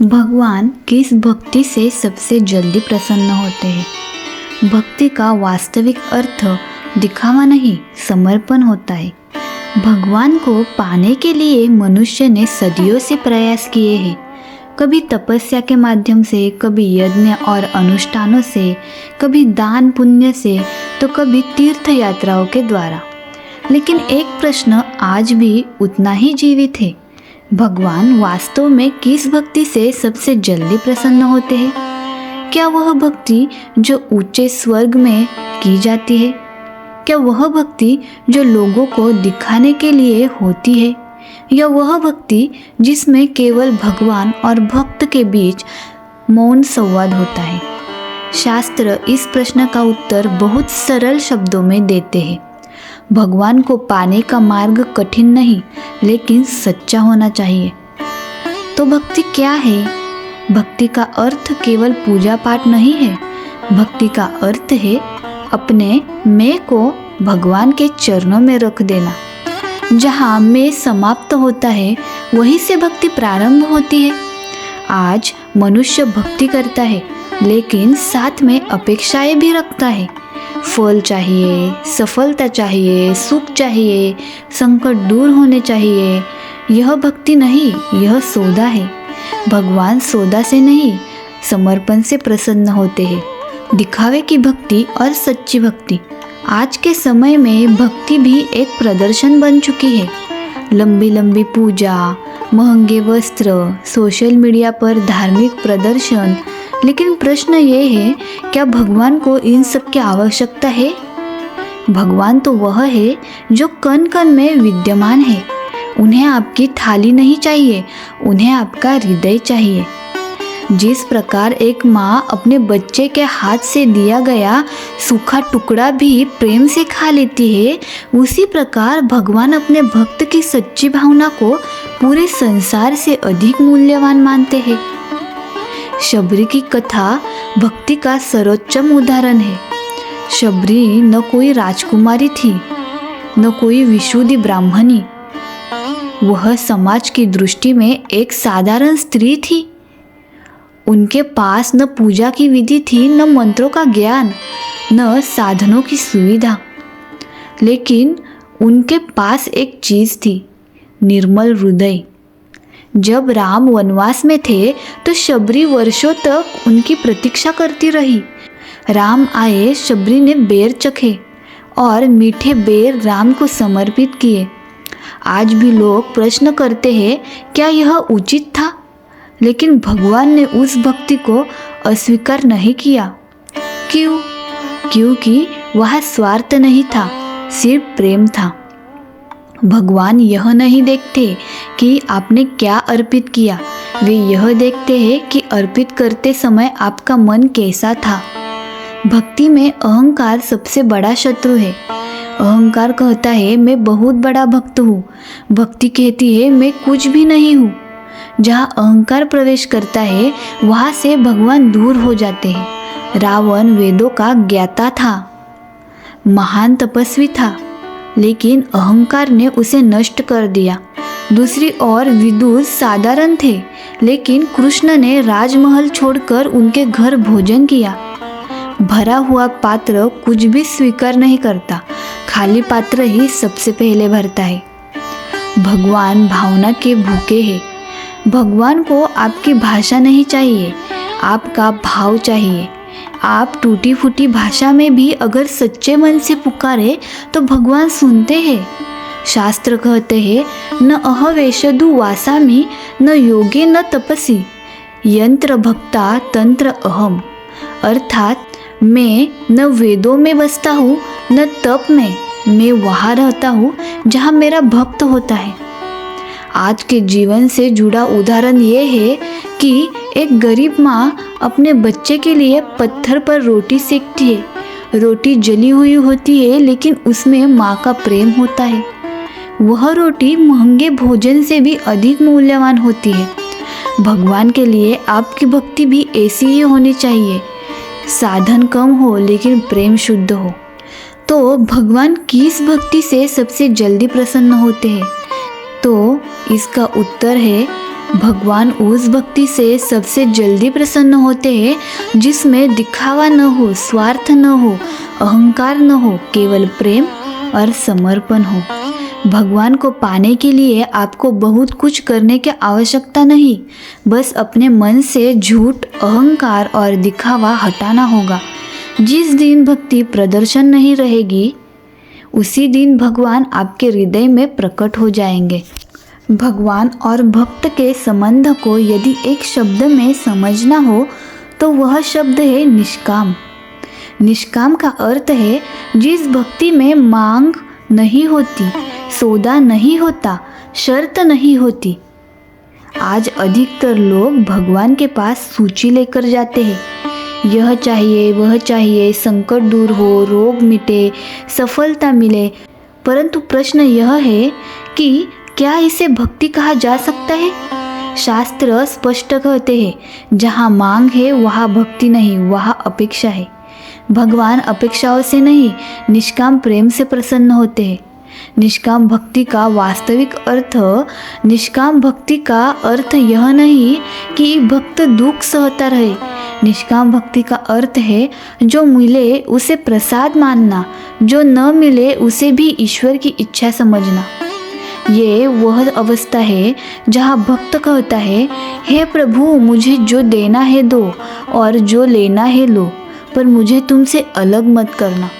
भगवान किस भक्ति से सबसे जल्दी प्रसन्न होते हैं? भक्ति का वास्तविक अर्थ दिखावा नहीं, समर्पण होता है। भगवान को पाने के लिए मनुष्य ने सदियों से प्रयास किए हैं, कभी तपस्या के माध्यम से, कभी यज्ञ और अनुष्ठानों से, कभी दान पुण्य से, तो कभी तीर्थ यात्राओं के द्वारा। लेकिन एक प्रश्न आज भी उतना ही जीवित है, भगवान वास्तव में किस भक्ति से सबसे जल्दी प्रसन्न होते हैं? क्या वह भक्ति जो ऊंचे स्वर्ग में की जाती है? क्या वह भक्ति जो लोगों को दिखाने के लिए होती है, या वह भक्ति जिसमें केवल भगवान और भक्त के बीच मौन संवाद होता है? शास्त्र इस प्रश्न का उत्तर बहुत सरल शब्दों में देते हैं। भगवान को पाने का मार्ग कठिन नहीं, लेकिन सच्चा होना चाहिए। तो भक्ति क्या है? भक्ति का अर्थ केवल पूजा पाठ नहीं है। भक्ति का अर्थ है अपने मैं को भगवान के चरणों में रख देना। जहाँ मैं समाप्त होता है, वहीं से भक्ति प्रारंभ होती है। आज मनुष्य भक्ति करता है, लेकिन साथ में अपेक्षाएं भी रखता है। फल चाहिए, सफलता चाहिए, सुख चाहिए, संकट दूर होने चाहिए। यह भक्ति नहीं, यह सौदा है। भगवान सौदा से नहीं, समर्पण से प्रसन्न होते हैं। दिखावे की भक्ति और सच्ची भक्ति। आज के समय में भक्ति भी एक प्रदर्शन बन चुकी है। लंबी लंबी पूजा, महंगे वस्त्र, सोशल मीडिया पर धार्मिक प्रदर्शन। लेकिन प्रश्न ये है, क्या भगवान को इन सब की आवश्यकता है? भगवान तो वह है जो कण कण में विद्यमान है। उन्हें आपकी थाली नहीं चाहिए, उन्हें आपका हृदय चाहिए। जिस प्रकार एक माँ अपने बच्चे के हाथ से दिया गया सूखा टुकड़ा भी प्रेम से खा लेती है, उसी प्रकार भगवान अपने भक्त की सच्ची भावना को पूरे संसार से अधिक मूल्यवान मानते हैं। शबरी की कथा भक्ति का सर्वोच्चम उदाहरण है। शबरी न कोई राजकुमारी थी, न कोई विशुद्ध ब्राह्मणी। वह समाज की दृष्टि में एक साधारण स्त्री थी। उनके पास न पूजा की विधि थी, न मंत्रों का ज्ञान, न साधनों की सुविधा। लेकिन उनके पास एक चीज थी, निर्मल हृदय। जब राम वनवास में थे तो शबरी वर्षों तक उनकी प्रतीक्षा करती रही। राम आए, शबरी ने बेर चखे और मीठे बेर राम को समर्पित किए। आज भी लोग प्रश्न करते हैं, क्या यह उचित था? लेकिन भगवान ने उस भक्ति को अस्वीकार नहीं किया। क्यों? क्योंकि वह स्वार्थ नहीं था, सिर्फ प्रेम था। भगवान यह नहीं देखते कि आपने क्या अर्पित किया, वे यह देखते हैं कि अर्पित करते समय आपका मन कैसा था। भक्ति में अहंकार सबसे बड़ा शत्रु है। अहंकार कहता है मैं बहुत बड़ा भक्त हूँ, भक्ति कहती है मैं कुछ भी नहीं हूँ। जहाँ अहंकार प्रवेश करता है, वहाँ से भगवान दूर हो जाते हैं। रावण वेदों का ज्ञाता था, महान तपस्वी था, लेकिन अहंकार ने उसे नष्ट कर दिया। दूसरी ओर विदुर साधारण थे, लेकिन कृष्ण ने राजमहल छोड़कर उनके घर भोजन किया। भरा हुआ पात्र कुछ भी स्वीकार नहीं करता, खाली पात्र ही सबसे पहले भरता है। भगवान भावना के भूखे हैं। भगवान को आपकी भाषा नहीं चाहिए, आपका भाव चाहिए। आप टूटी फूटी भाषा में भी अगर सच्चे मन से पुकारे तो भगवान सुनते हैं। शास्त्र कहते हैं, न अहवेशदु वासामि, न योगे न तपसी, यंत्र भक्ता तंत्र अहम। अर्थात मैं न वेदों में बसता हूँ, न तप में। मैं वहाँ रहता हूँ जहाँ मेरा भक्त होता है। आज के जीवन से जुड़ा उदाहरण ये है कि एक गरीब माँ अपने बच्चे के लिए पत्थर पर रोटी सेकती है। रोटी जली हुई होती है, लेकिन उसमें माँ का प्रेम होता है। वह रोटी महंगे भोजन से भी अधिक मूल्यवान होती है। भगवान के लिए आपकी भक्ति भी ऐसी ही होनी चाहिए। साधन कम हो, लेकिन प्रेम शुद्ध हो। तो भगवान किस भक्ति से सबसे जल्दी प्रसन्न होते हैं? तो इसका उत्तर है भगवान उस भक्ति से सबसे जल्दी प्रसन्न होते हैं जिसमें दिखावा न हो, स्वार्थ न हो, अहंकार न हो, केवल प्रेम और समर्पण हो। भगवान को पाने के लिए आपको बहुत कुछ करने की आवश्यकता नहीं, बस अपने मन से झूठ, अहंकार और दिखावा हटाना होगा। जिस दिन भक्ति प्रदर्शन नहीं रहेगी, उसी दिन भगवान आपके हृदय में प्रकट हो जाएंगे। भगवान और भक्त के संबंध को यदि एक शब्द में समझना हो तो वह शब्द है निष्काम। निष्काम का अर्थ है जिस भक्ति में मांग नहीं होती, सौदा नहीं होता, शर्त नहीं होती। आज अधिकतर लोग भगवान के पास सूची लेकर जाते हैं, यह चाहिए, वह चाहिए, संकट दूर हो, रोग मिटे, सफलता मिले। परंतु प्रश्न यह है कि क्या इसे भक्ति कहा जा सकता है? शास्त्र स्पष्ट कहते हैं, जहाँ मांग है वहाँ भक्ति नहीं, वहाँ अपेक्षा है। भगवान अपेक्षाओं से नहीं, निष्काम प्रेम से प्रसन्न होते हैं। निष्काम भक्ति का वास्तविक अर्थ, निष्काम भक्ति का अर्थ यह नहीं कि भक्त दुख सहता रहे। निष्काम भक्ति का अर्थ है जो मिले उसे प्रसाद मानना, जो न मिले उसे भी ईश्वर की इच्छा समझना। ये वह अवस्था है जहाँ भक्त कहता है, हे प्रभु, मुझे जो देना है दो और जो लेना है लो, पर मुझे तुमसे अलग मत करना।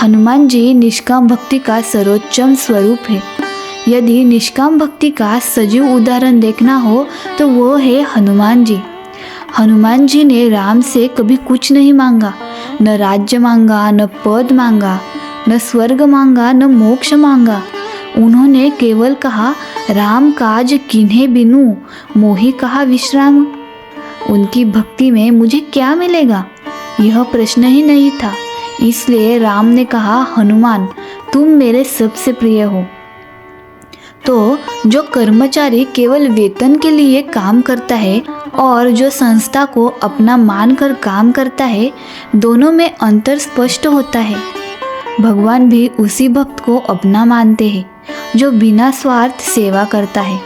हनुमान जी निष्काम भक्ति का सर्वोच्चम स्वरूप है। यदि निष्काम भक्ति का सजीव उदाहरण देखना हो तो वो है हनुमान जी। हनुमान जी ने राम से कभी कुछ नहीं मांगा, न राज्य मांगा, न पद मांगा, न स्वर्ग मांगा, न मोक्ष मांगा। उन्होंने केवल कहा, राम काज किन्हे बिनु, मोहि कहा विश्राम। उनकी भक्ति में मुझे क्या मिलेगा, यह प्रश्न ही नहीं था। इसलिए राम ने कहा, हनुमान तुम मेरे सबसे प्रिय हो। तो जो कर्मचारी केवल वेतन के लिए काम करता है और जो संस्था को अपना मानकर काम करता है, दोनों में अंतर स्पष्ट होता है। भगवान भी उसी भक्त को अपना मानते हैं जो बिना स्वार्थ सेवा करता है।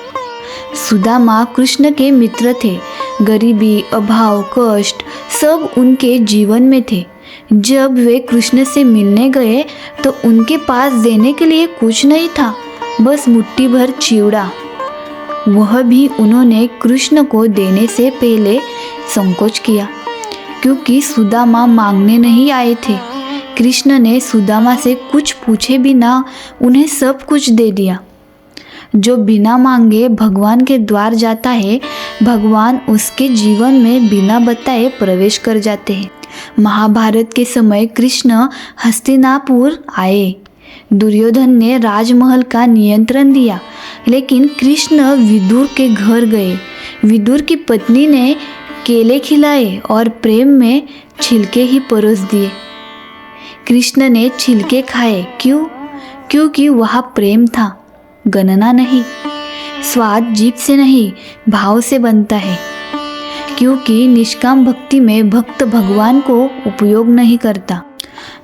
सुदामा कृष्ण के मित्र थे। गरीबी, अभाव, कष्ट सब उनके जीवन में थे। जब वे कृष्ण से मिलने गए तो उनके पास देने के लिए कुछ नहीं था, बस मुट्ठी भर चिवड़ा। वह भी उन्होंने कृष्ण को देने से पहले संकोच किया, क्योंकि सुदामा मांगने नहीं आए थे। कृष्ण ने सुदामा से कुछ पूछे बिना उन्हें सब कुछ दे दिया। जो बिना मांगे भगवान के द्वार जाता है, भगवान उसके जीवन में बिना बताए प्रवेश कर जाते हैं। महाभारत के समय कृष्ण हस्तिनापुर आए। दुर्योधन ने राजमहल का नियंत्रण दिया, लेकिन कृष्ण विदुर के घर गए। विदुर की पत्नी ने केले खिलाए और प्रेम में छिलके ही परोस दिए। कृष्ण ने छिलके खाए, क्यों? क्योंकि वहाँ प्रेम था, गणना नहीं। स्वाद जीभ से नहीं, भाव से बनता है। क्योंकि निष्काम भक्ति में भक्त भगवान को उपयोग नहीं करता।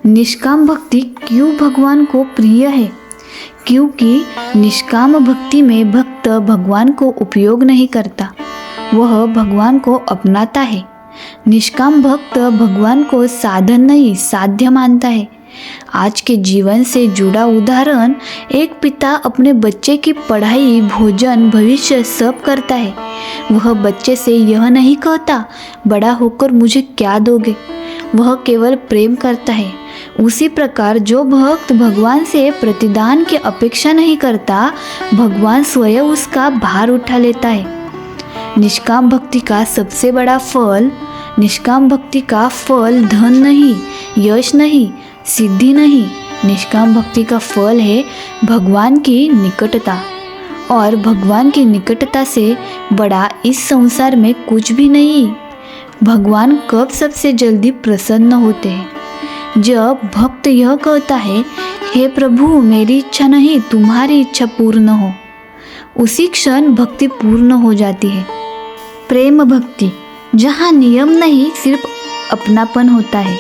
निष्काम भक्ति क्यों भगवान को प्रिय है? क्योंकि निष्काम भक्ति में भक्त भगवान को उपयोग नहीं करता, वह भगवान को अपनाता है। निष्काम भक्त भगवान को साधन नहीं, साध्य मानता है। आज के जीवन से जुड़ा उदाहरण, एक पिता अपने बच्चे की पढ़ाई, भोजन, भविष्य सब करता है। वह बच्चे से यह नहीं कहता, बड़ा होकर मुझे क्या दोगे, वह केवल प्रेम करता है। उसी प्रकार जो भक्त भगवान से प्रतिदान की अपेक्षा नहीं करता, भगवान स्वयं उसका भार उठा लेता है। निष्काम भक्ति का सबसे बड़ा फल, निष्काम भक्ति का फल धन नहीं, यश नहीं, सिद्धि नहीं। निष्काम भक्ति का फल है भगवान की निकटता, और भगवान की निकटता से बड़ा इस संसार में कुछ भी नहीं। भगवान कब सबसे जल्दी प्रसन्न होते हैं? जब भक्त यह कहता है, हे प्रभु मेरी इच्छा नहीं तुम्हारी इच्छा पूर्ण हो। उसी क्षण भक्ति पूर्ण हो जाती है। प्रेम भक्ति, जहाँ नियम नहीं सिर्फ अपनापन होता है।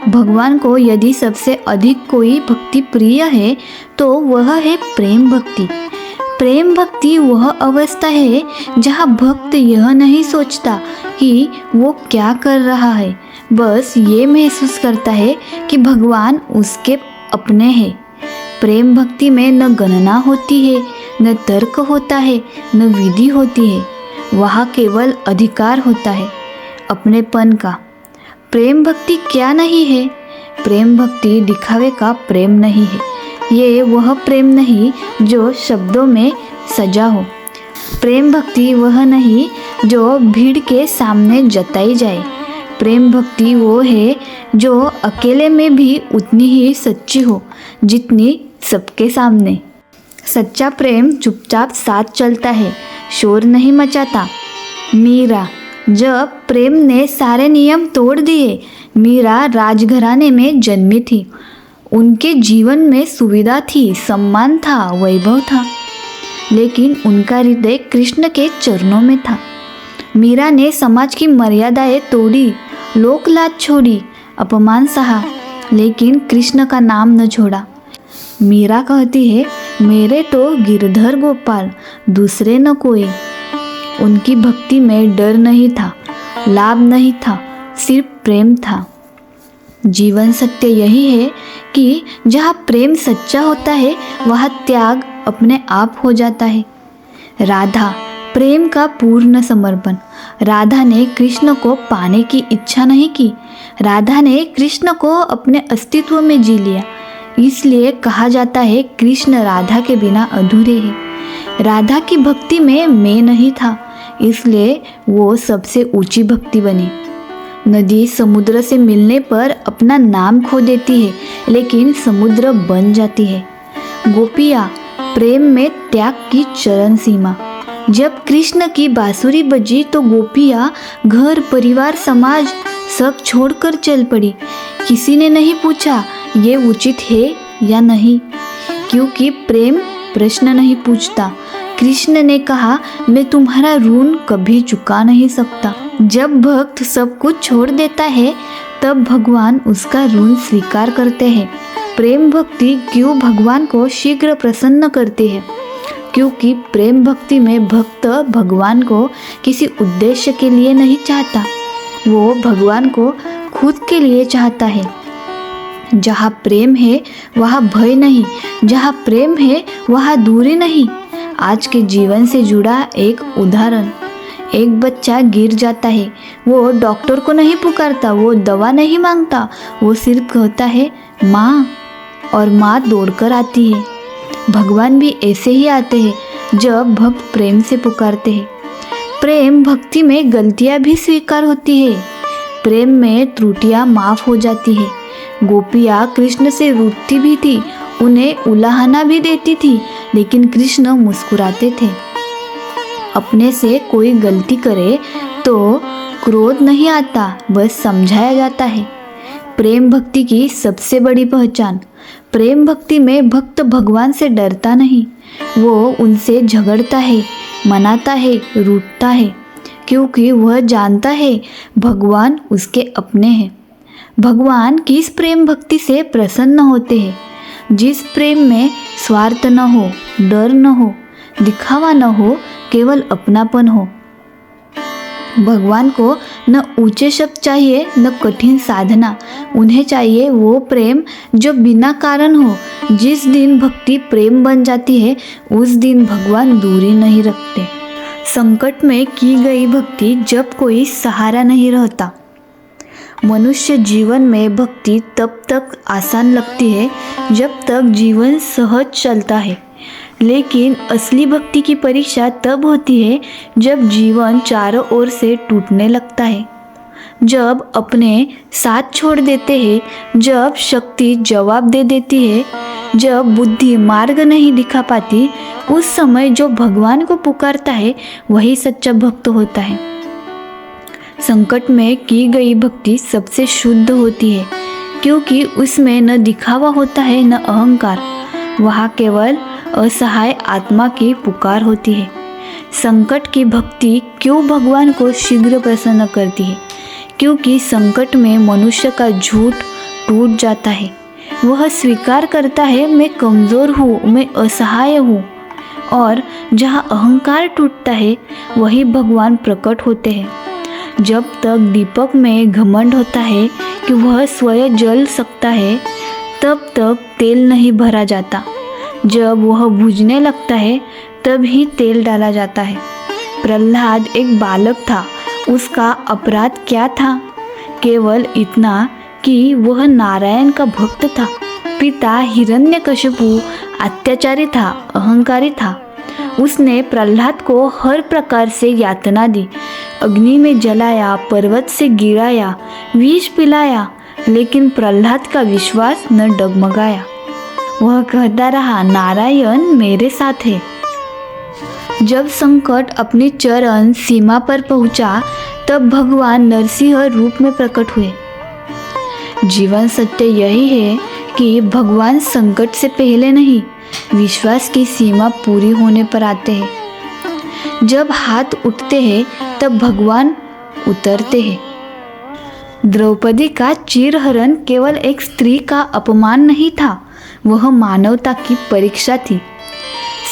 भगवान को यदि सबसे अधिक कोई भक्ति प्रिय है तो वह है प्रेम भक्ति। प्रेम भक्ति वह अवस्था है जहाँ भक्त यह नहीं सोचता कि वो क्या कर रहा है, बस ये महसूस करता है कि भगवान उसके अपने हैं। प्रेम भक्ति में न गणना होती है, न तर्क होता है, न विधि होती है। वहाँ केवल अधिकार होता है अपनेपन का। प्रेम भक्ति क्या नहीं है? प्रेम भक्ति दिखावे का प्रेम नहीं है। ये वह प्रेम नहीं जो शब्दों में सजा हो। प्रेम भक्ति वह नहीं जो भीड़ के सामने जताई जाए। प्रेम भक्ति वो है जो अकेले में भी उतनी ही सच्ची हो जितनी सबके सामने। सच्चा प्रेम चुपचाप साथ चलता है, शोर नहीं मचाता। मीरा, जब प्रेम ने सारे नियम तोड़ दिए, मीरा राजघराने में जन्मी थी। उनके जीवन में सुविधा थी, सम्मान था, वैभव था, लेकिन उनका हृदय कृष्ण के चरणों में था। मीरा ने समाज की मर्यादाएं तोड़ी, लोक लाज छोड़ी, अपमान सहा, लेकिन कृष्ण का नाम न छोड़ा। मीरा कहती है, मेरे तो गिरधर गोपाल, दूसरे न कोई। उनकी भक्ति में डर नहीं था, लाभ नहीं था, सिर्फ प्रेम था। जीवन सत्य यही है कि जहाँ प्रेम सच्चा होता है वहाँ त्याग अपने आप हो जाता है। राधा, प्रेम का पूर्ण समर्पण। राधा ने कृष्ण को पाने की इच्छा नहीं की, राधा ने कृष्ण को अपने अस्तित्व में जी लिया। इसलिए कहा जाता है कृष्ण राधा के बिना अधूरे हैं। राधा की भक्ति में मैं नहीं था, इसलिए वो सबसे ऊंची भक्ति बनी। नदी समुद्र से मिलने पर अपना नाम खो देती है, लेकिन समुद्र बन जाती है। गोपियाँ, प्रेम में त्याग की चरम सीमा। जब कृष्ण की बांसुरी बजी तो गोपियाँ घर परिवार समाज सब छोड़कर चल पड़ी। किसी ने नहीं पूछा ये उचित है या नहीं, क्योंकि प्रेम प्रश्न नहीं पूछता। कृष्ण ने कहा, मैं तुम्हारा ऋण कभी चुका नहीं सकता। जब भक्त सब कुछ छोड़ देता है तब भगवान उसका ऋण स्वीकार करते हैं। प्रेम भक्ति क्यों भगवान को शीघ्र प्रसन्न करती है? क्योंकि प्रेम भक्ति में भक्त भगवान को किसी उद्देश्य के लिए नहीं चाहता, वो भगवान को खुद के लिए चाहता है। जहाँ प्रेम है वहाँ भय नहीं, जहाँ प्रेम है वहाँ दूरी नहीं। आज के जीवन से जुड़ा एक उदाहरण। एक बच्चा गिर जाता है, वो डॉक्टर को नहीं पुकारता, वो दवा नहीं मांगता, वो सिर्फ कहता है माँ, और माँ दौड़कर आती है। भगवान भी ऐसे ही आते हैं जब भक्त प्रेम से पुकारते हैं। प्रेम भक्ति में गलतियाँ भी स्वीकार होती है, प्रेम में त्रुटियाँ माफ़ हो जाती है। गोपियाँ कृष्ण से रूठती भी थी, उन्हें उलाहना भी देती थी, लेकिन कृष्ण मुस्कुराते थे। अपने से कोई गलती करे तो क्रोध नहीं आता, बस समझाया जाता है। प्रेम भक्ति की सबसे बड़ी पहचान। प्रेम भक्ति में भक्त भगवान से डरता नहीं, वो उनसे झगड़ता है, मनाता है, रूठता है, क्योंकि वह जानता है भगवान उसके अपने हैं। भगवान किस प्रेम भक्ति से प्रसन्न होते हैं? जिस प्रेम में स्वार्थ न हो, डर न हो, दिखावा न हो, केवल अपनापन हो। भगवान को न ऊंचे शब्द चाहिए, न कठिन साधना। उन्हें चाहिए वो प्रेम जो बिना कारण हो। जिस दिन भक्ति प्रेम बन जाती है, उस दिन भगवान दूरी नहीं रखते। संकट में की गई भक्ति जब कोई सहारा नहीं रहता। मनुष्य जीवन में भक्ति तब तक आसान लगती है जब तक जीवन सहज चलता है, लेकिन असली भक्ति की परीक्षा तब होती है जब जीवन चारों ओर से टूटने लगता है, जब अपने साथ छोड़ देते हैं, जब शक्ति जवाब दे देती है, जब बुद्धि मार्ग नहीं दिखा पाती। उस समय जो भगवान को पुकारता है वही सच्चा भक्त होता है। संकट में की गई भक्ति सबसे शुद्ध होती है, क्योंकि उसमें न दिखावा होता है न अहंकार। वहाँ केवल असहाय आत्मा की पुकार होती है। संकट की भक्ति क्यों भगवान को शीघ्र प्रसन्न करती है? क्योंकि संकट में मनुष्य का झूठ टूट जाता है। वह स्वीकार करता है मैं कमज़ोर हूँ, मैं असहाय हूँ। और जहाँ अहंकार टूटता है वही भगवान प्रकट होते हैं। जब तक दीपक में घमंड होता है कि वह स्वयं जल सकता है, तब तक तेल नहीं भरा जाता। जब वह बुझने लगता है तब ही तेल डाला जाता है। प्रहलाद एक बालक था। उसका अपराध क्या था? केवल इतना कि वह नारायण का भक्त था। पिता हिरण्यकशिपु अत्याचारी था, अहंकारी था। उसने प्रहलाद को हर प्रकार से यातना दी, अग्नि में जलाया, पर्वत से गिराया, विष पिलाया, लेकिन प्रहलाद का विश्वास न डगमगाया। वह कहता रहा, नारायण मेरे साथ है। जब संकट अपनी चरम सीमा पर पहुंचा, तब भगवान नरसिंह रूप में प्रकट हुए। जीवन सत्य यही है कि भगवान संकट से पहले नहीं, विश्वास की सीमा पूरी होने पर आते हैं। जब हाथ उठते हैं तब भगवान उतरते हैं। द्रौपदी का चीरहरण केवल एक स्त्री का अपमान नहीं था, वह मानवता की परीक्षा थी।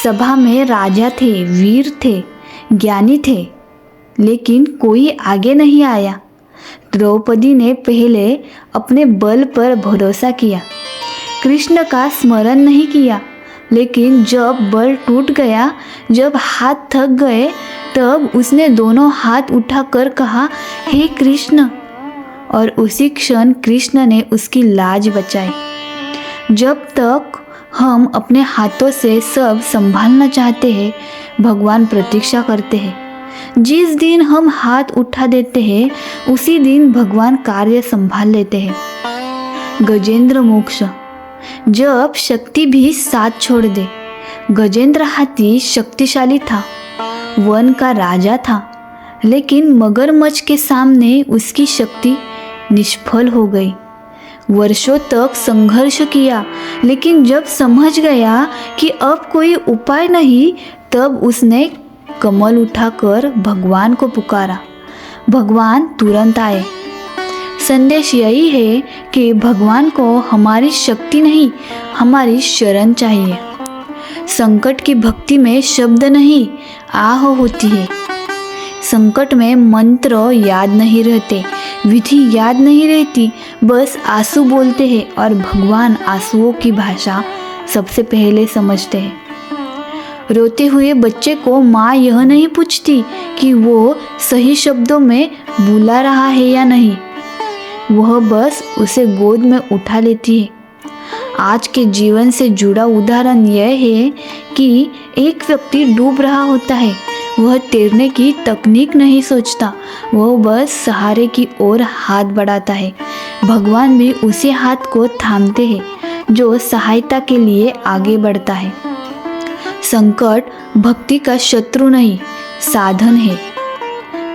सभा में राजा थे, वीर थे, ज्ञानी थे, लेकिन कोई आगे नहीं आया। द्रौपदी ने पहले अपने बल पर भरोसा किया, कृष्ण का स्मरण नहीं किया, लेकिन जब बल टूट गया, जब हाथ थक गए, तब उसने दोनों हाथ उठाकर कहा, हे कृष्ण, और उसी क्षण कृष्ण ने उसकी लाज बचाई। जब तक हम अपने हाथों से सब संभालना चाहते हैं, भगवान प्रतीक्षा करते हैं। जिस दिन हम हाथ उठा देते हैं, उसी दिन भगवान कार्य संभाल लेते हैं। गजेंद्र मोक्ष। जब शक्ति भी साथ छोड़ दे। गजेंद्र हाथी शक्तिशाली था, वन का राजा था, लेकिन मगरमच्छ के सामने उसकी शक्ति निष्फल हो गई। वर्षों तक संघर्ष किया, लेकिन जब समझ गया कि अब कोई उपाय नहीं, तब उसने कमल उठाकर भगवान को पुकारा। भगवान तुरंत आए। संदेश यही है कि भगवान को हमारी शक्ति नहीं, हमारी शरण चाहिए। संकट की भक्ति में शब्द नहीं, आह होती है। संकट में मंत्र याद नहीं रहते, विधि याद नहीं रहती, बस आंसू बोलते हैं और भगवान आंसुओं की भाषा सबसे पहले समझते हैं। रोते हुए बच्चे को माँ यह नहीं पूछती कि वो सही शब्दों में बुला रहा है या नहीं, वह बस उसे गोद में उठा लेती है। आज के जीवन से जुड़ा उदाहरण यह है कि एक व्यक्ति डूब रहा होता है, वह तैरने की तकनीक नहीं सोचता, वह बस सहारे की ओर हाथ बढ़ाता है। भगवान भी उसी हाथ को थामते हैं जो सहायता के लिए आगे बढ़ता है। संकट भक्ति का शत्रु नहीं, साधन है,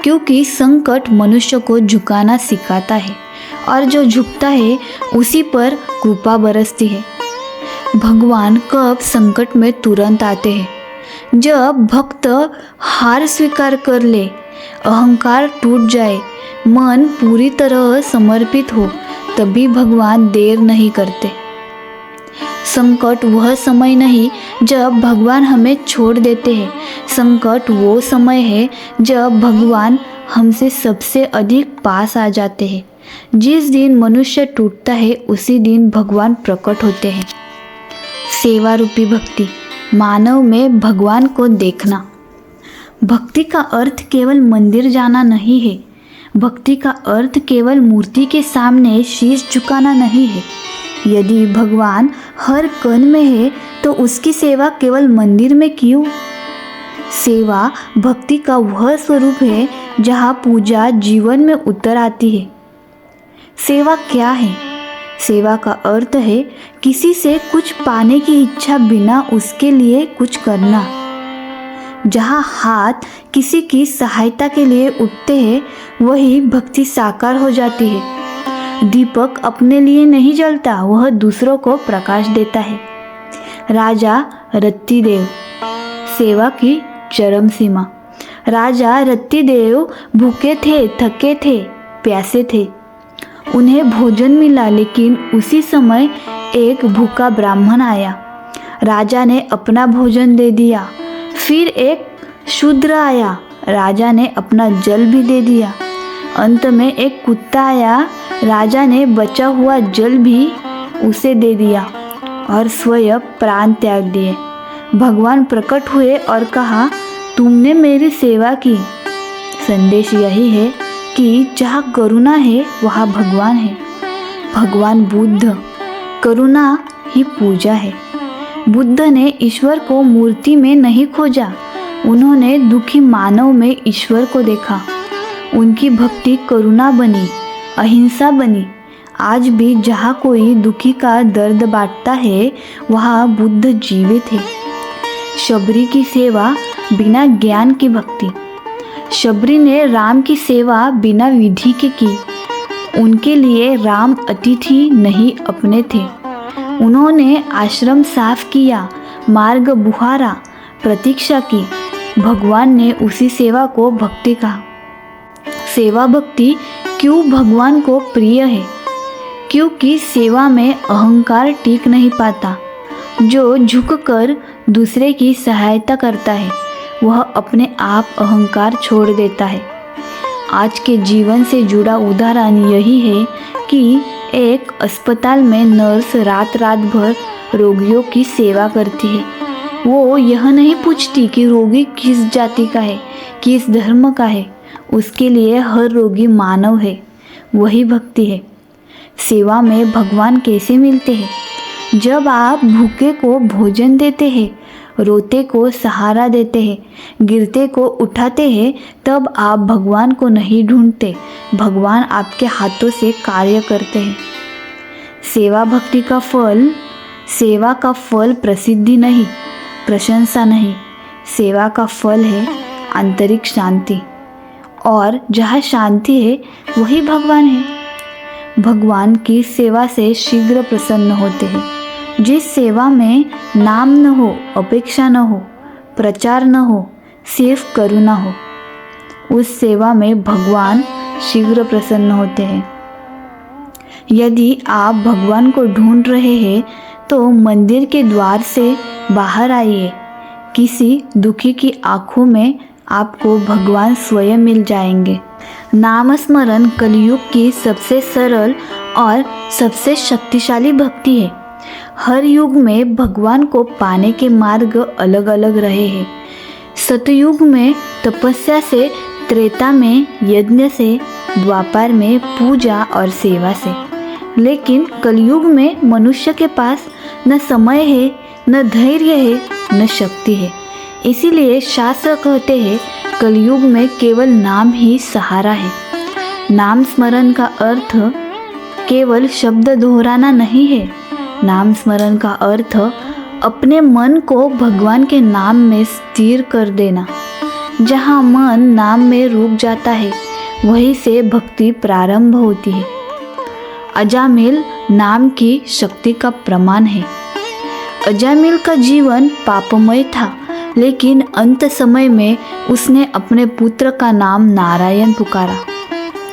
क्योंकि संकट मनुष्य को झुकाना सिखाता है और जो झुकता है उसी पर कृपा बरसती है। भगवान कब संकट में तुरंत आते हैं? जब भक्त हार स्वीकार कर ले, अहंकार टूट जाए, मन पूरी तरह समर्पित हो, तभी भगवान देर नहीं करते। संकट वह समय नहीं जब भगवान हमें छोड़ देते हैं, संकट वो समय है जब भगवान हमसे सबसे अधिक पास आ जाते हैं। जिस दिन मनुष्य टूटता है, उसी दिन भगवान प्रकट होते हैं। सेवा रूपी भक्ति, मानव में भगवान को देखना। भक्ति का अर्थ केवल मंदिर जाना नहीं है, भक्ति का अर्थ केवल मूर्ति के सामने शीश झुकाना नहीं है। यदि भगवान हर कण में है, तो उसकी सेवा केवल मंदिर में क्यों? सेवा भक्ति का वह स्वरूप है जहाँ पूजा जीवन में उतर आती है। सेवा क्या है? सेवा का अर्थ है किसी से कुछ पाने की इच्छा बिना उसके लिए कुछ करना। जहाँ हाथ किसी की सहायता के लिए उठते हैं, वही भक्ति साकार हो जाती है। दीपक अपने लिए नहीं जलता, वह दूसरों को प्रकाश देता है। राजा रत्तीदेव। सेवा की चरम सीमा। राजा रत्तीदेव भूखे थे, थके थे, प्यासे थे। उन्हें भोजन मिला, लेकिन उसी समय एक भूखा ब्राह्मण आया। राजा ने अपना भोजन दे दिया, फिर एक शूद्र आया, राजा ने अपना जल भी दे दिया। अंत में एक कुत्ता आया, राजा ने बचा हुआ जल भी उसे दे दिया और स्वयं प्राण त्याग दिए। भगवान प्रकट हुए और कहा, तुमने मेरी सेवा की। संदेश यही है कि जहाँ करुणा है वहाँ भगवान है। भगवान बुद्ध, करुणा ही पूजा है। बुद्ध ने ईश्वर को मूर्ति में नहीं खोजा, उन्होंने दुखी मानव में ईश्वर को देखा। उनकी भक्ति करुणा बनी, अहिंसा बनी। आज भी जहाँ कोई दुखी का दर्द बांटता है वहाँ बुद्ध जीवित है। शबरी की सेवा बिना ज्ञान की भक्ति। शबरी ने राम की सेवा बिना विधि के की। उनके लिए राम अतिथि नहीं अपने थे। उन्होंने आश्रम साफ किया, मार्ग बुहारा, प्रतीक्षा की। भगवान ने उसी सेवा को भक्ति कहा। सेवा भक्ति क्यों भगवान को प्रिय है? क्योंकि सेवा में अहंकार टिक नहीं पाता। जो झुककर दूसरे की सहायता करता है वह अपने आप अहंकार छोड़ देता है। आज के जीवन से जुड़ा उदाहरण यही है कि एक अस्पताल में नर्स रात रात भर रोगियों की सेवा करती है। वो यह नहीं पूछती कि रोगी किस जाति का है, किस धर्म का है। उसके लिए हर रोगी मानव है। वही भक्ति है। सेवा में भगवान कैसे मिलते हैं? जब आप भूखे को भोजन देते हैं, रोते को सहारा देते हैं, गिरते को उठाते हैं, तब आप भगवान को नहीं ढूंढते, भगवान आपके हाथों से कार्य करते हैं। सेवा भक्ति का फल, सेवा का फल प्रसिद्धि नहीं, प्रशंसा नहीं। सेवा का फल है आंतरिक शांति, और जहाँ शांति है वही भगवान है। भगवान की सेवा से शीघ्र प्रसन्न होते हैं। जिस सेवा में नाम न हो, अपेक्षा न हो, प्रचार न हो, सिर्फ करुणा हो, उस सेवा में भगवान शीघ्र प्रसन्न होते हैं। यदि आप भगवान को ढूंढ रहे हैं तो मंदिर के द्वार से बाहर आइए। किसी दुखी की आंखों में आपको भगवान स्वयं मिल जाएंगे। नाम स्मरण कलयुग की सबसे सरल और सबसे शक्तिशाली भक्ति है। हर युग में भगवान को पाने के मार्ग अलग अलग रहे हैं। सतयुग में तपस्या से, त्रेता में यज्ञ से, द्वापर में पूजा और सेवा से। लेकिन कलयुग में मनुष्य के पास न समय है, न धैर्य है, न शक्ति है। इसीलिए शास्त्र कहते हैं कलयुग में केवल नाम ही सहारा है। नाम स्मरण का अर्थ केवल शब्द दोहराना नहीं है। नाम स्मरण का अर्थ अपने मन को भगवान के नाम में स्थिर कर देना। जहाँ मन नाम में रुक जाता है वहीं से भक्ति प्रारंभ होती है। अजामिल नाम की शक्ति का प्रमाण है। अजामिल का जीवन पापमय था, लेकिन अंत समय में उसने अपने पुत्र का नाम नारायण पुकारा।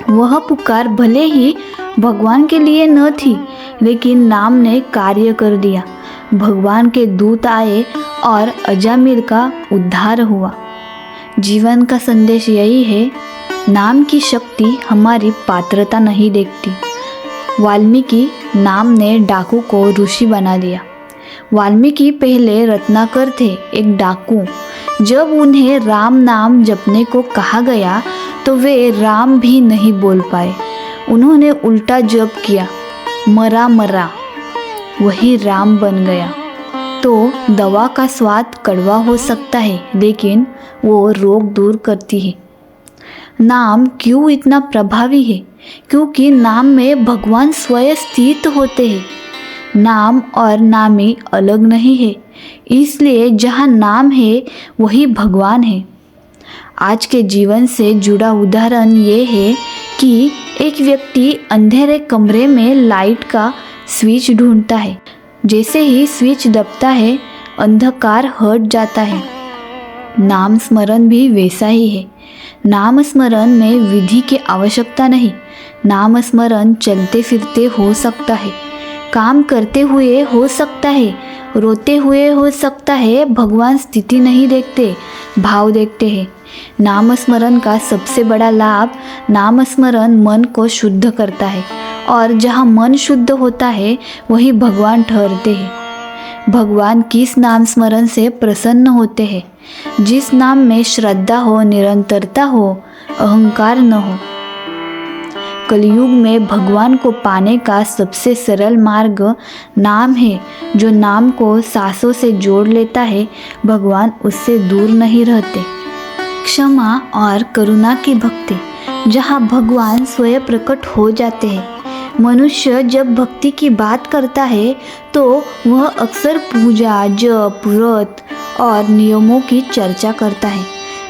वह पुकार भले ही भगवान के लिए न थी, लेकिन नाम ने कार्य कर दिया। भगवान के दूत आए और अजामिल का उद्धार हुआ। जीवन का संदेश यही है, नाम की शक्ति हमारी पात्रता नहीं देखती। वाल्मीकि नाम ने डाकू को ऋषि बना दिया। वाल्मीकि पहले रत्नाकर थे, एक डाकू। जब उन्हें राम नाम जपने को कहा गया तो वे राम भी नहीं बोल पाए। उन्होंने उल्टा जप किया, मरा मरा, वही राम बन गया। तो दवा का स्वाद कड़वा हो सकता है, लेकिन वो रोग दूर करती है। नाम क्यों इतना प्रभावी है? क्योंकि नाम में भगवान स्वयं स्थित होते हैं। नाम और नामी अलग नहीं है, इसलिए जहाँ नाम है वही भगवान है। आज के जीवन से जुड़ा उदाहरण ये है कि एक व्यक्ति अंधेरे कमरे में लाइट का स्विच ढूंढता है। जैसे ही स्विच दबता है अंधकार हट जाता है। नाम स्मरण भी वैसा ही है। नाम स्मरण में विधि की आवश्यकता नहीं। नाम स्मरण चलते फिरते हो सकता है, काम करते हुए हो सकता है, रोते हुए हो सकता है भगवान स्थिति नहीं देखते, भाव देखते हैं। नामस्मरण का सबसे बड़ा लाभ, नामस्मरण मन को शुद्ध करता है और जहाँ मन शुद्ध होता है वही भगवान ठहरते हैं। भगवान किस नाम स्मरण से प्रसन्न होते हैं? जिस नाम में श्रद्धा हो, निरंतरता हो, अहंकार न हो। कलयुग में भगवान को पाने का सबसे सरल मार्ग नाम है। जो नाम को सांसों से जोड़ लेता है, भगवान उससे दूर नहीं रहते। क्षमा और करुणा की भक्ति, जहाँ भगवान स्वयं प्रकट हो जाते हैं। मनुष्य जब भक्ति की बात करता है तो वह अक्सर पूजा, जप, व्रत और नियमों की चर्चा करता है,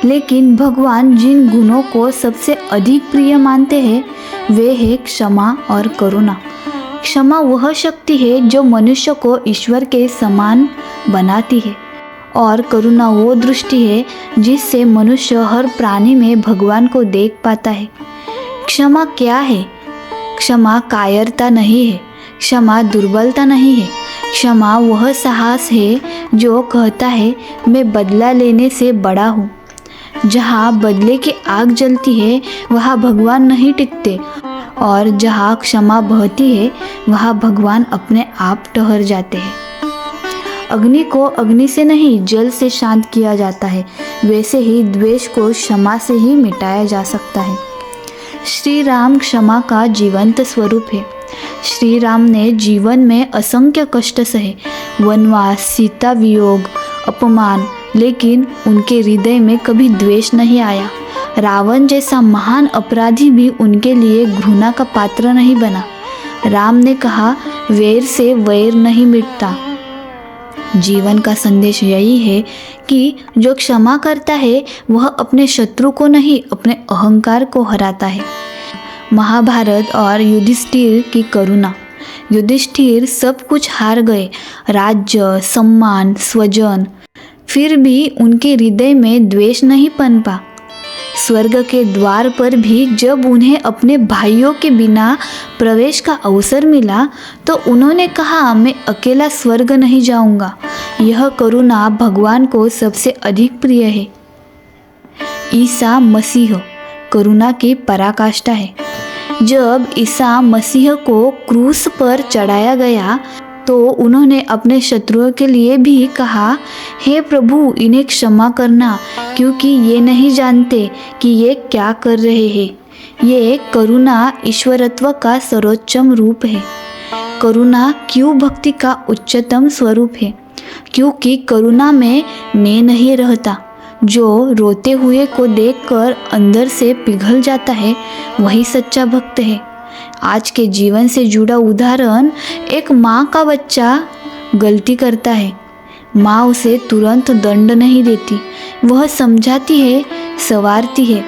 लेकिन भगवान जिन गुणों को सबसे अधिक प्रिय मानते हैं वे है क्षमा और करुणा। क्षमा वह शक्ति है जो मनुष्य को ईश्वर के समान बनाती है और करुणा वो दृष्टि है जिससे मनुष्य हर प्राणी में भगवान को देख पाता है। क्षमा क्या है? क्षमा कायरता नहीं है, क्षमा दुर्बलता नहीं है। क्षमा वह साहस है जो कहता है मैं बदला लेने से बड़ा हूँ। जहाँ बदले की आग जलती है वहाँ भगवान नहीं टिकते और जहाँ क्षमा बहती है वहाँ भगवान अपने आप ठहर जाते हैं। अग्नि को अग्नि से नहीं जल से शांत किया जाता है, वैसे ही द्वेष को क्षमा से ही मिटाया जा सकता है। श्री राम क्षमा का जीवंत स्वरूप है। श्री राम ने जीवन में असंख्य कष्ट सहे, वनवास, सीता वियोग, अपमान, लेकिन उनके हृदय में कभी द्वेष नहीं आया। रावण जैसा महान अपराधी भी उनके लिए घृणा का पात्र नहीं बना। राम ने कहा, वैर से वैर नहीं मिटता। जीवन का संदेश यही है कि जो क्षमा करता है वह अपने शत्रु को नहीं, अपने अहंकार को हराता है। महाभारत और युधिष्ठिर की करुणा। युधिष्ठिर सब कुछ हार गए, राज्य, सम्मान, स्वजन, फिर भी उनके हृदय में द्वेष नहीं पनपा। स्वर्ग के द्वार पर भी जब उन्हें अपने भाइयों के बिना प्रवेश का अवसर मिला तो उन्होंने कहा, मैं अकेला स्वर्ग नहीं जाऊंगा। यह करुणा भगवान को सबसे अधिक प्रिय है। ईसा मसीह करुणा की पराकाष्ठा है। जब ईसा मसीह को क्रूस पर चढ़ाया गया तो उन्होंने अपने शत्रुओं के लिए भी कहा, हे प्रभु इन्हें क्षमा करना, क्योंकि ये नहीं जानते कि ये क्या कर रहे हैं। ये करुणा ईश्वरत्व का सर्वोच्चम रूप है। करुणा क्यों भक्ति का उच्चतम स्वरूप है? क्योंकि करुणा में मैं नहीं रहता। जो रोते हुए को देखकर अंदर से पिघल जाता है वही सच्चा भक्त है। आज के जीवन से जुड़ा उदाहरण, एक माँ का बच्चा गलती करता है, माँ उसे तुरंत दंड नहीं देती, वह समझाती है, संवारती है।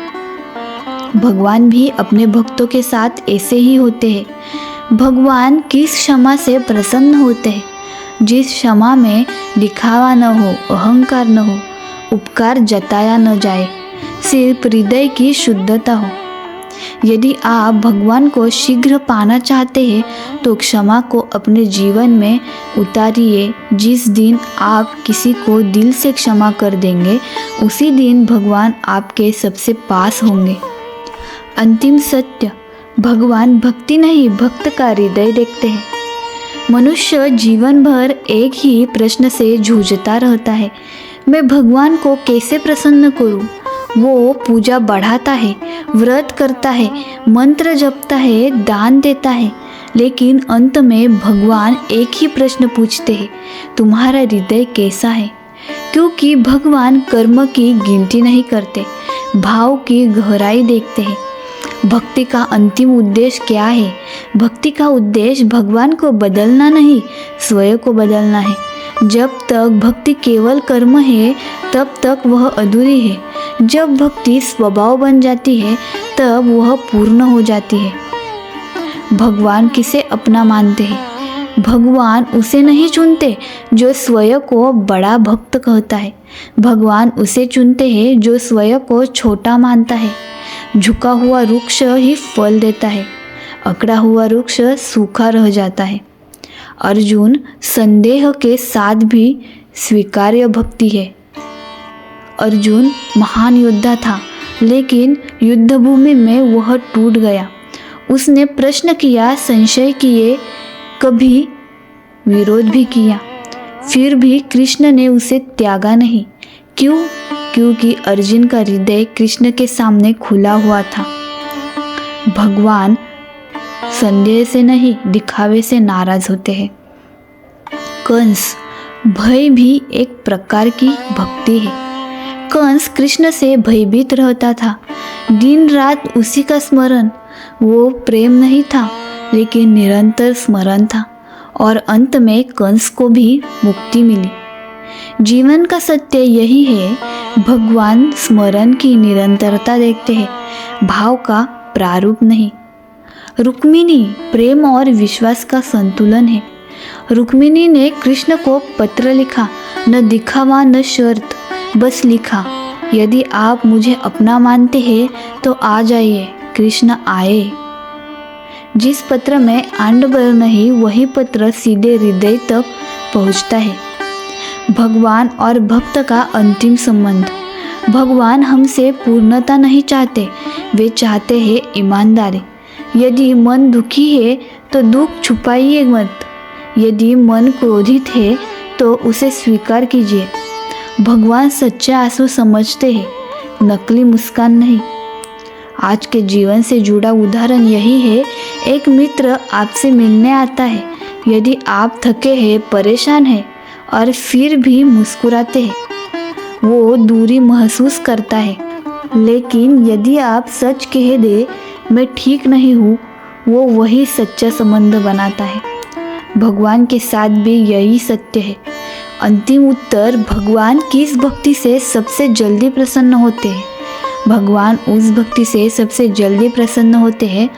भगवान भी अपने भक्तों के साथ ऐसे ही होते हैं। भगवान किस क्षमा से प्रसन्न होते हैं? जिस क्षमा में दिखावा न हो, अहंकार न हो, उपकार जताया न जाए, सिर्फ हृदय की शुद्धता हो। यदि आप भगवान को शीघ्र पाना चाहते हैं तो क्षमा को अपने जीवन में उतारिए। जिस दिन आप किसी को दिल से क्षमा कर देंगे उसी दिन भगवान आपके सबसे पास होंगे। अंतिम सत्य, भगवान भक्ति नहीं भक्त का हृदय देखते हैं। मनुष्य जीवन भर एक ही प्रश्न से जूझता रहता है, मैं भगवान को कैसे प्रसन्न करूं? वो पूजा बढ़ाता है, व्रत करता है, मंत्र जपता है, दान देता है, लेकिन अंत में भगवान एक ही प्रश्न पूछते हैं, तुम्हारा हृदय कैसा है? क्योंकि भगवान कर्म की गिनती नहीं करते, भाव की गहराई देखते हैं। भक्ति का अंतिम उद्देश्य क्या है? भक्ति का उद्देश्य भगवान को बदलना नहीं, स्वयं को बदलना है। जब तक भक्ति केवल कर्म है तब तक वह अधूरी है। जब भक्ति स्वभाव बन जाती है तब वह पूर्ण हो जाती है। भगवान किसे अपना मानते हैं? भगवान उसे नहीं चुनते जो स्वयं को बड़ा भक्त कहता है। भगवान उसे चुनते हैं जो स्वयं को छोटा मानता है। झुका हुआ वृक्ष ही फल देता है, अकड़ा हुआ वृक्ष सूखा रह जाता है। अर्जुन संदेह के साथ भी स्वीकार्य भक्ति है। अर्जुन महान योद्धा था, लेकिन युद्धभूमि में वह टूट गया। उसने प्रश्न किया, संशय किए, कभी विरोध भी किया, फिर भी कृष्ण ने उसे त्यागा नहीं। क्यों? क्योंकि अर्जुन का हृदय कृष्ण के सामने खुला हुआ था। भगवान संदेह से नहीं, दिखावे से नाराज होते हैं। कंस, भय भी एक प्रकार की भक्ति है। कंस कृष्ण से भयभीत रहता था, दिन रात उसी का स्मरण। वो प्रेम नहीं था, लेकिन निरंतर स्मरण था, और अंत में कंस को भी मुक्ति मिली। जीवन का सत्य यही है, भगवान स्मरण की निरंतरता देखते हैं, भाव का प्रारूप नहीं। रुक्मिणी प्रेम और विश्वास का संतुलन है। रुक्मिणी ने कृष्ण को पत्र लिखा, न दिखावा न शर्त, बस लिखा, यदि आप मुझे अपना मानते हैं तो आ जाइए। कृष्ण आए। जिस पत्र में आडंबर नहीं, वही पत्र सीधे हृदय तक पहुंचता है। भगवान और भक्त का अंतिम संबंध। भगवान हमसे पूर्णता नहीं चाहते, वे चाहते हैं ईमानदारी। यदि मन दुखी है तो दुख छुपाइए मत, यदि मन क्रोधित है तो उसे स्वीकार कीजिए। भगवान सच्चे आंसू समझते हैं, नकली मुस्कान नहीं। आज के जीवन से जुड़ा उदाहरण यही है। एक मित्र आपसे मिलने आता है, यदि आप थके हैं, परेशान हैं और फिर भी मुस्कुराते हैं, वो दूरी महसूस करता है। लेकिन यदि आप सच कह दे, मैं ठीक नहीं हूँ, वो वही सच्चा संबंध बनाता है। भगवान के साथ भी यही सत्य है। अंतिम उत्तर, भगवान किस भक्ति से सबसे जल्दी प्रसन्न होते हैं? भगवान उस भक्ति से सबसे जल्दी प्रसन्न होते हैं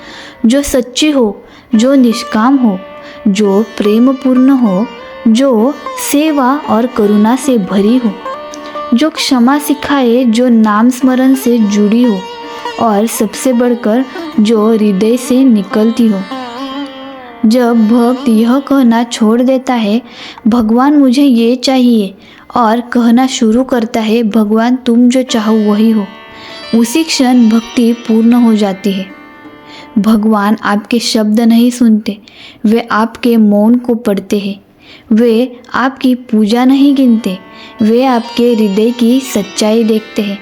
जो सच्ची हो, जो निष्काम हो, जो प्रेमपूर्ण हो, जो सेवा और करुणा से भरी हो, जो क्षमा सिखाए, जो नाम स्मरण से जुड़ी हो, और सबसे बढ़कर जो हृदय से निकलती हो। जब भक्त यह कहना छोड़ देता है, भगवान मुझे ये चाहिए, और कहना शुरू करता है, भगवान तुम जो चाहो वही हो, उसी क्षण भक्ति पूर्ण हो जाती है। भगवान आपके शब्द नहीं सुनते, वे आपके मौन को पढ़ते हैं। वे आपकी पूजा नहीं गिनते, वे आपके हृदय की सच्चाई देखते हैं।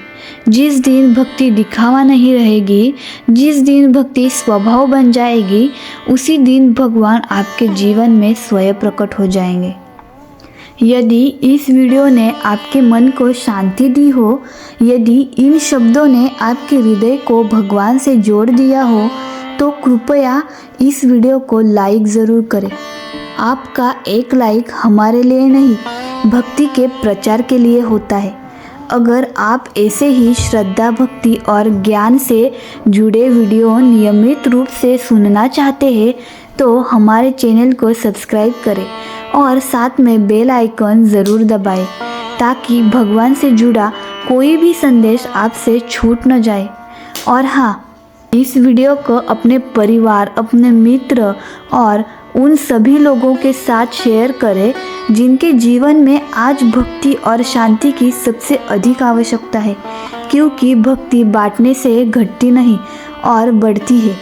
जिस दिन भक्ति दिखावा नहीं रहेगी, जिस दिन भक्ति स्वभाव बन जाएगी, उसी दिन भगवान आपके जीवन में स्वयं प्रकट हो जाएंगे। यदि इस वीडियो ने आपके मन को शांति दी हो, यदि इन शब्दों ने आपके हृदय को भगवान से जोड़ दिया हो, तो कृपया इस वीडियो को लाइक ज़रूर करें। आपका एक लाइक हमारे लिए नहीं, भक्ति के प्रचार के लिए होता है। अगर आप ऐसे ही श्रद्धा, भक्ति और ज्ञान से जुड़े वीडियो नियमित रूप से सुनना चाहते हैं, तो हमारे चैनल को सब्सक्राइब करें और साथ में बेल आइकन ज़रूर दबाएं, ताकि भगवान से जुड़ा कोई भी संदेश आपसे छूट न जाए। और हाँ, इस वीडियो को अपने परिवार, अपने मित्र और उन सभी लोगों के साथ शेयर करें जिनके जीवन में आज भक्ति और शांति की सबसे अधिक आवश्यकता है, क्योंकि भक्ति बांटने से घटती नहीं और बढ़ती है।